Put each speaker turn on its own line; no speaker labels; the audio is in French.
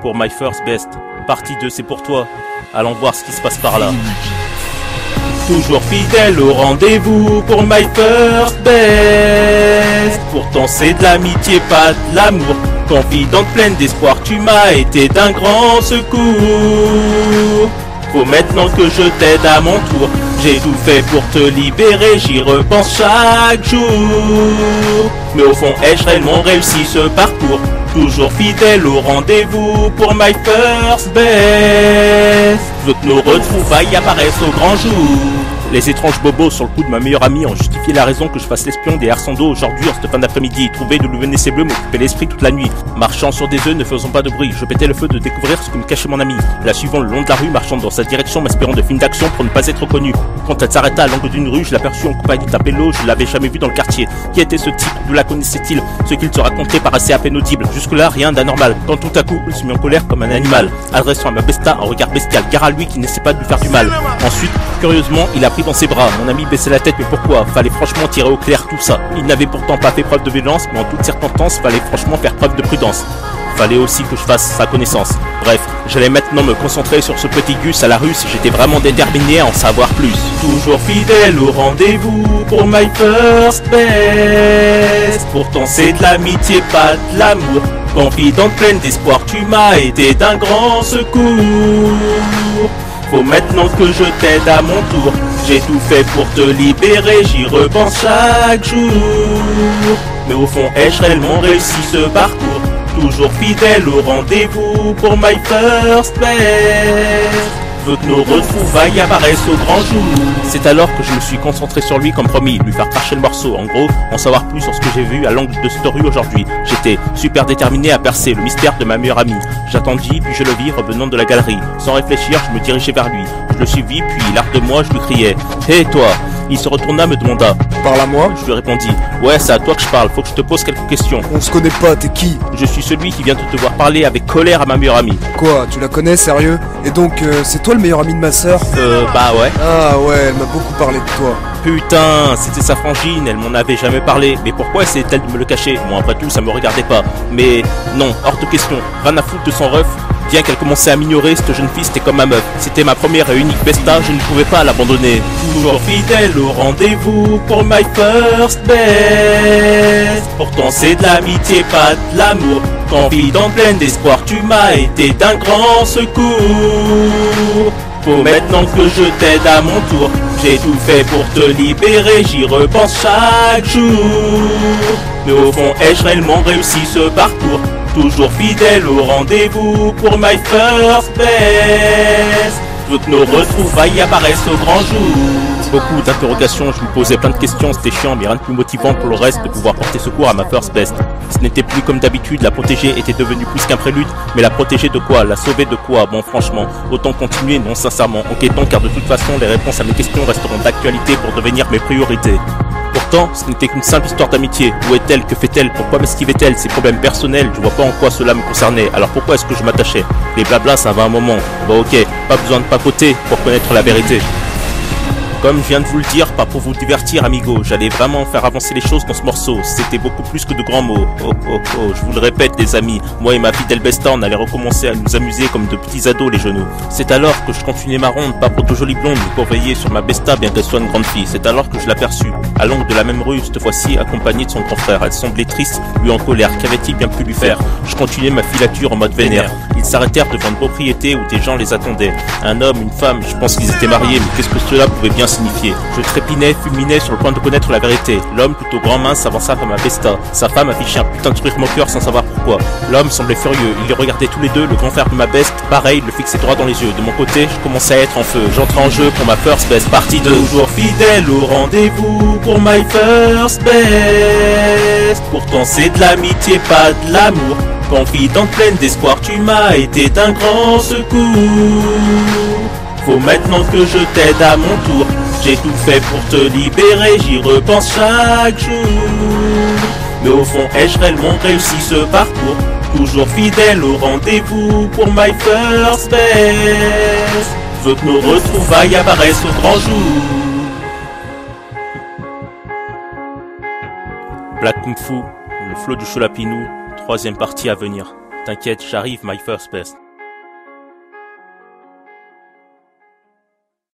pour My First Best. Partie 2, c'est pour toi. Allons voir ce qui se passe par là. Toujours fidèle au rendez-vous pour My First Best. Pourtant c'est de l'amitié, pas de l'amour. Confidente pleine d'espoir, tu m'as été d'un grand secours. Faut maintenant que je t'aide à mon tour. J'ai tout fait pour te libérer, j'y repense chaque jour. Mais au fond, ai-je réellement réussi ce parcours? Toujours fidèle au rendez-vous pour My First Best. Je veux que nos retrouvailles apparaissent au grand jour. Les étranges bobos sur le coup de ma meilleure amie ont justifié la raison que je fasse l'espion des airs sans dos aujourd'hui en cette fin d'après-midi. Trouver de l'eau ces bleus m'occupait l'esprit toute la nuit. Marchant sur des œufs, ne faisant pas de bruit, je pétais le feu de découvrir ce que me cachait mon ami. La suivant le long de la rue, marchant dans sa direction, m'inspirant de films d'action pour ne pas être reconnu. Quand elle s'arrêta à l'angle d'une rue, je l'aperçus en compagnie d'un pélo, je l'avais jamais vu dans le quartier. Qui était ce type? D'où la connaissait-il? Ce qu'il se racontait paraissait à peine audible. Jusque-là, rien d'anormal. Quand tout à coup, il se mit en colère comme un animal, adressant à ma besta un regard bestial, gare à lui qui n'essaie pas de lui faire du mal. Ensuite, curieusement, il a pris dans ses bras. Mon ami baissait la tête, mais pourquoi? Fallait franchement tirer au clair tout ça. Il n'avait pourtant pas fait preuve de violence, mais en toutes circonstances, fallait franchement faire preuve de prudence. Fallait aussi que je fasse sa connaissance. Bref, j'allais maintenant me concentrer sur ce petit Gus à la Russe, j'étais vraiment déterminé à en savoir plus. Toujours fidèle au rendez-vous pour My First Best. Pourtant c'est de l'amitié, pas de l'amour. Confidente pleine d'espoir, tu m'as été d'un grand secours. Faut maintenant que je t'aide à mon tour. J'ai tout fait pour te libérer, j'y repense chaque jour. Mais au fond, ai-je réellement réussi ce parcours? Toujours fidèle au rendez-vous pour My First Best. Veux que nos retrouvailles apparaissent au grand jour. C'est alors que je me suis concentré sur lui comme promis, lui faire cracher le morceau. En gros, en savoir plus sur ce que j'ai vu à l'angle de cette rue aujourd'hui. J'étais super déterminé à percer le mystère de ma meilleure amie. J'attendis, puis je le vis revenant de la galerie. Sans réfléchir, je me dirigeais vers lui. Je le suivis, puis l'arrière de moi, je lui criais « Hé toi !» Il se retourna, me demanda
« Parle à moi ?»
Je lui répondis « Ouais, c'est à toi que je parle, faut que je te pose quelques questions. »
On se connaît pas, t'es qui?
Je suis celui qui vient de te voir parler avec colère à ma meilleure amie.
Quoi, tu la connais, sérieux? Et donc, c'est toi le meilleur ami de ma sœur?
Bah ouais.
Ah ouais, elle m'a beaucoup parlé de toi.
Putain, c'était sa frangine, elle m'en avait jamais parlé. Mais pourquoi essayait-elle de me le cacher? Moi, après tout, ça me regardait pas. Mais non, hors de question, rien à foutre de son ref. Bien qu'elle commençait à m'ignorer, cette jeune fille c'était comme ma meuf. C'était ma première et unique besta, je ne pouvais pas l'abandonner. Toujours fidèle au rendez-vous pour My First Best. Pourtant c'est de l'amitié, pas de l'amour. Confidente pleine d'espoir, tu m'as été d'un grand secours. Faut maintenant que je t'aide à mon tour. J'ai tout fait pour te libérer, j'y repense chaque jour. Mais au fond, ai-je réellement réussi ce parcours? Toujours fidèle au rendez-vous pour My First Best. Je veux que nos retrouvailles apparaissent au grand jour. Beaucoup d'interrogations, je me posais plein de questions, c'était chiant, mais rien de plus motivant pour le reste de pouvoir porter secours à ma First Best. Ce n'était plus comme d'habitude, la protéger était devenue plus qu'un prélude, mais la protéger de quoi? La sauver de quoi? Bon franchement, autant continuer, non sincèrement, enquêtons car de toute façon les réponses à mes questions resteront d'actualité pour devenir mes priorités. Pourtant, ce n'était qu'une simple histoire d'amitié. Où est-elle? Que fait-elle? Pourquoi m'esquivait-elle? Ses problèmes personnels, je vois pas en quoi cela me concernait. Alors pourquoi est-ce que je m'attachais? Les blabla, ça va un moment. Bon ok, pas besoin de papoter pour connaître la vérité. Comme je viens de vous le dire, pas pour vous divertir amigo, j'allais vraiment faire avancer les choses dans ce morceau, c'était beaucoup plus que de grands mots. Oh oh oh, je vous le répète les amis, moi et ma fidèle besta on allait recommencer à nous amuser comme de petits ados les genoux. C'est alors que je continuais ma ronde, pas pour de jolies blondes, mais pour veiller sur ma besta bien qu'elle soit une grande fille. C'est alors que je l'aperçus, à l'angle de la même rue, cette fois-ci accompagnée de son grand frère. Elle semblait triste, lui en colère, qu'avait-il bien pu lui faire? Je continuais ma filature en mode vénère. Ils s'arrêtèrent devant une propriété où des gens les attendaient. Un homme, une femme, je pense qu'ils étaient mariés, mais qu'est-ce que cela pouvait bien signifier? Je trépinais, fulminais sur le point de connaître la vérité. L'homme, plutôt grand mince, s'avança vers ma besta. Sa femme affichait un putain de sourire moqueur sans savoir pourquoi. L'homme semblait furieux, ils les regardaient tous les deux, le grand frère de ma best, pareil, le fixait droit dans les yeux. De mon côté, je commençais à être en feu. J'entrais en jeu pour ma First Best, partie 2. Toujours fidèle au rendez-vous pour My First Best. Pourtant c'est de l'amitié, pas de l'amour. Confidente pleine d'espoir, tu m'as été d'un grand secours. Faut maintenant que je t'aide à mon tour. J'ai tout fait pour te libérer, j'y repense chaque jour. Mais au fond, ai-je réellement réussi ce parcours? Toujours fidèle au rendez-vous pour My First Best. Je veux que nos retrouvailles apparaissent au grand jour. Black Kung Fu, le flow du Cholapinou, 3e partie à venir. T'inquiète, j'arrive, my first best.